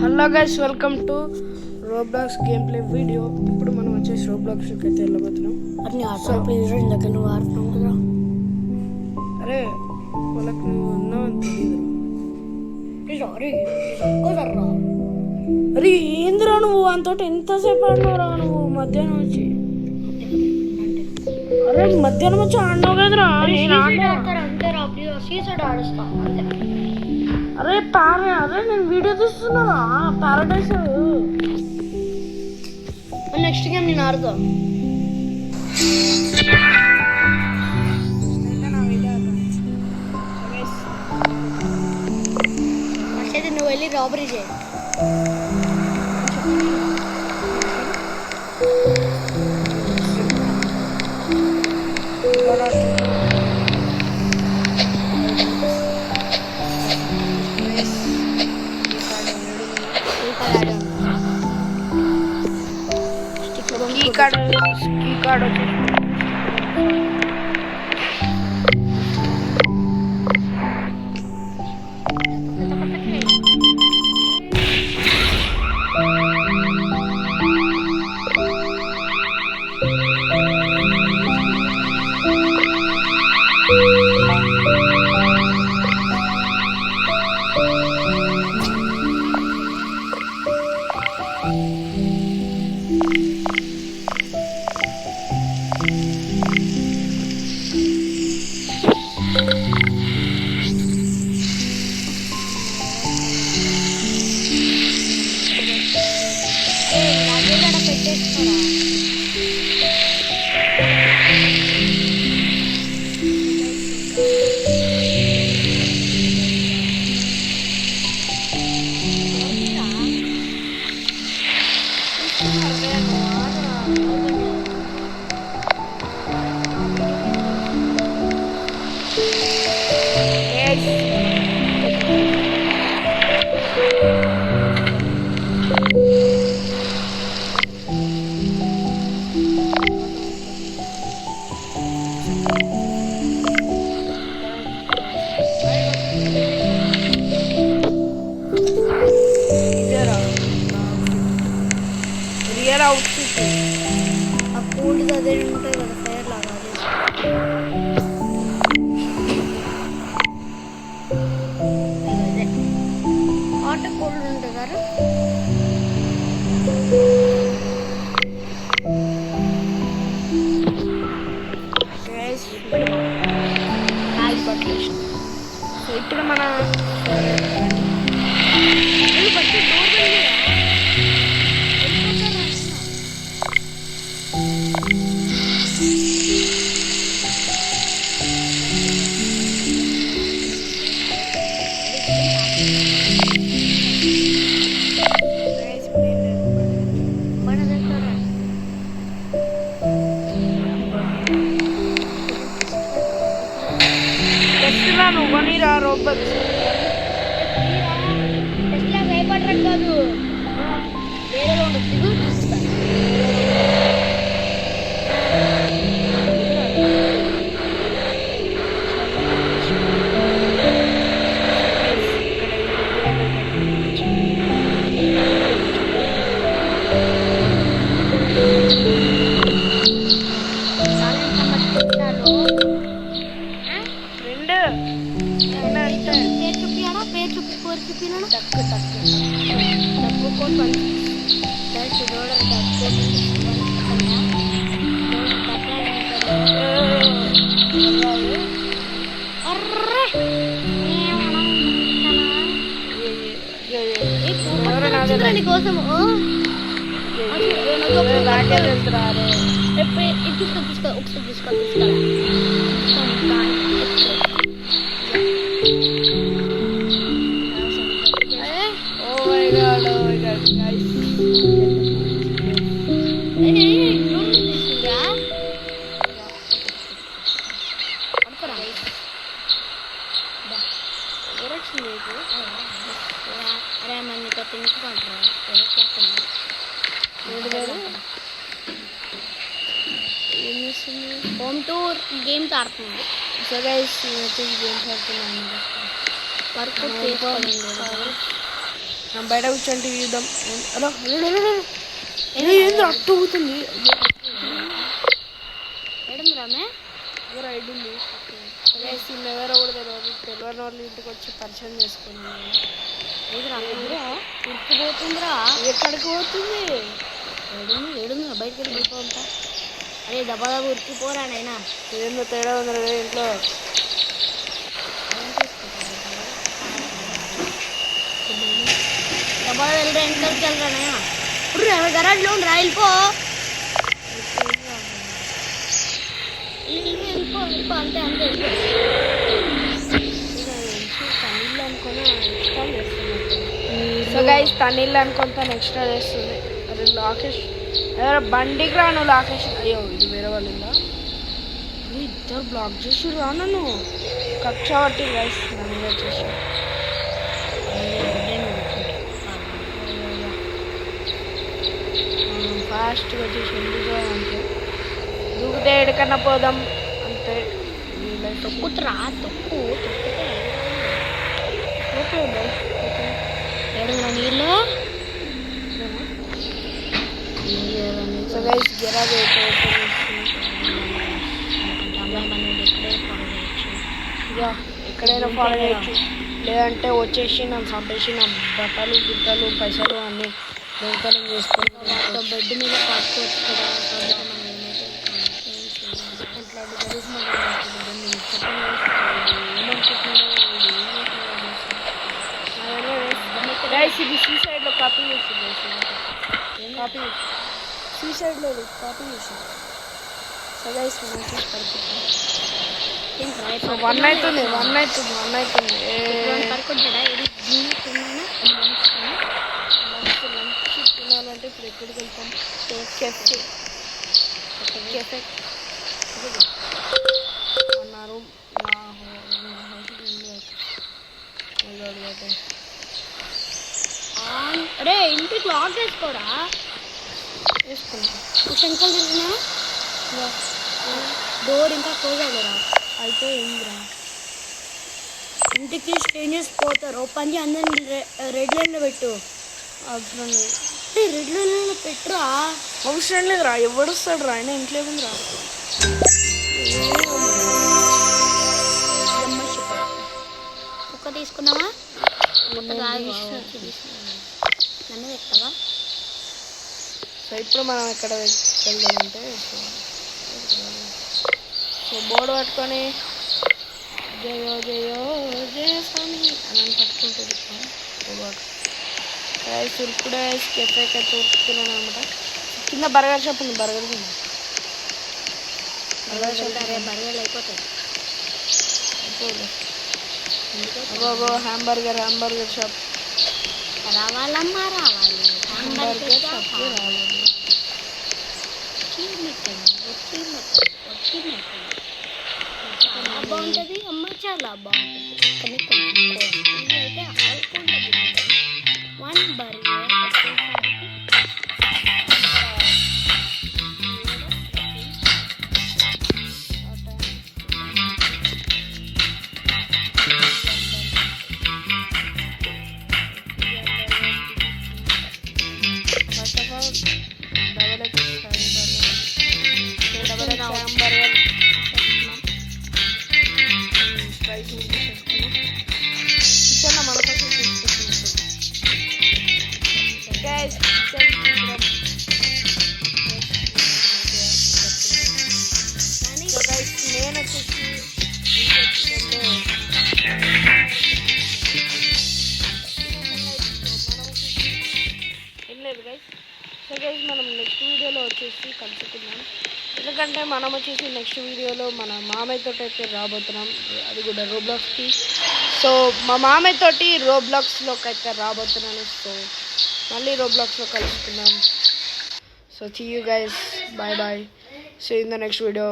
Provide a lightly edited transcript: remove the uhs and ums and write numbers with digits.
Hello guys, welcome to Roblox game play video. ఇప్పుడు మనం వచ్చేసి రోబ్లాక్స్కి అయితే వెళ్ళబోతున్నాం. ఇందాక నువ్వు ఆడుతున్నావు కదా. అరే వాళ్ళకి నువ్వు ఉన్నావని తెలియదు. అరే ఏందిరా నువ్వు అంతటి ఎంతసేపు ఆడినావురా నువ్వు? మధ్యాహ్నం వచ్చి అరే మధ్యాహ్నం వచ్చి ఆడినావు కదరా. అరే అరే నేను వీడియో తీస్తున్నారా పారాడైస్. నెక్స్ట్ గేమ్ నేను ఆడుతా. అయితే నువ్వు వెళ్ళి రాబరీ చేయి. కీ కార్డ్ వచ్చేసి ఆ కూల్డ్ అదే ఉంటాయి కదా, ఫైర్ లాగా. అదే హాట్ కూల్డ్ ఉంటుంది కదా. ఇప్పుడు మన నువ్వు కొనిరా రోబోట్స్. కాదు, వేరే ఉండదు. కోసం హోమ్ టూర్ గేమ్స్ ఆడుతుంది. సో గైస్ నేను వచ్చేసి గేమ్స్ ఆడుతున్నాను. వర్క్ చేసుకోవాలి. మనం బయట కూర్చొని టీవీ చూద్దాం. హలో ఏంది అట్టు అవుతుంది. రామే రైడ్ ఉంది. ఎవరో కూడా తెలియని వాళ్ళు ఇంటికి వచ్చి పరిచయం చేసుకున్నాను. ఉరికిపోతుందిరా. ఎక్కడికి పోతుంది? ఏడుంది బయటకు వెళ్ళి వెళ్ళిపోతా. అదే దెబ్బ ఉరికిపోరా నైనా. ఏందో తేడా ఉంది ఇంట్లో. దెబ్బ వెళ్ళరా ఇంట్లోకి వెళ్ళరా నైనా. ఇప్పుడు గరాజ్లో రా వెళ్ళిపో వెళ్ళిపో అంతే అంతే తమిళ్ అనుకుని ఇన్స్టాల్ చేస్తున్నట్టు. సో గైస్ తమిళ్ అనుకుంటా నెక్స్ట్ చేస్తుంది. అరే లాకేష్ ఎవరో బండికి రాను లాకేష్. అయ్యో ఇది వేరే వాళ్ళు ఉందా? ఇద్దరు బ్లాక్ చేసి రా నన్ను కక్ష పట్టి గైస్ నన్ను వచ్చేసి ఫాస్ట్గా వచ్చేసి ఎందుకు అంటే దూకితే ఎక్కడికన్నా పోదాం అంతే. తొక్కుతురా తొక్కితే ఓకే ఏడుగురా నీళ్ళు. సో గైస్ గిరాకీ ఎక్కడైనా ఫాలో చేయొచ్చు. లేదంటే వచ్చేసి నన్ను చంపేసి నా బట్టలు గిట్టలు పైసలు అన్నీ దొంగతనం చేసుకొని బెడ్ మీద పట్టుకోవచ్చు కదా. గైస్ ఇది సూసైడ్లో కాపీ చేసింది. కాపీ సూసైడ్లో కాపీ చేసింది. సో గైస్ మనం చూసి పడుకుంటాం. 1 అవుతుంది. పడుకుంటాడా ఇది లంచ్ తినాలంటే ఇప్పుడు ఎక్కడికి వెళ్తాం? కెఫే అన్నారు. అరే ఇంటికి లాక్ వేసుకోరా. వేసుకుంటాం. శంకల్ తిరిగినా డోర్ ఇంకా క్లోజ్ అవ్వరా. అయితే ఏందిరా ఇంటికి స్ట్రేంజర్స్ పోతారు. ఓ పని అందరిని రెడ్ లైన్లో పెట్టు. అవసరం లేదు. రెడ్ లైన్లో పెట్టురా. అవసరం లేదురా. ఎవడు వస్తాడు రా? ఆయన ఇంట్లో ఏముందిరా? కుక్క తీసుకున్నావా? నన్ను తెస్తావా? సో ఇప్పుడు మనం ఎక్కడ వెళ్దామంటే సో బోర్డు పట్టుకొని జయో జయో జయ స్వామి అని పట్టుకుంటుంది. ఇప్పుడే కెఫేకి అయితే ఉరుకుతున్నాను అనమాట. కింద బర్గర్ షాప్ ఉంది. బర్గర్ కింద బర్గర్లు అయిపోతాయి. హ్యాంబర్గర్ షాప్ రావాలమ్మా రావాలి. హ్యాంబర్గర్ షాప్ రావాలి. చాలా బాగుంటుంది అమ్మ, చాలా బాగుంటుంది. కానీ కొంచెం కాస్ట్లీ అయితే అనుకుంటుంది. 1 బర్గర్ సో గైస్ మనం నెక్స్ట్ వీడియోలో వచ్చేసి కలుసుకుందాం. ఎందుకంటే మనం వచ్చేసి నెక్స్ట్ వీడియోలో మన మామయ్య తోటి అయితే రాబోతున్నాం. అది కూడా రోబ్లాక్స్కి. సో మా మామయ్య తోటి రోబ్లాక్స్లోకి అయితే రాబోతున్నాను. సో మళ్ళీ రోబ్లాక్స్లో కలుసుకుందాం. So see you guys. Bye bye. See in the next video.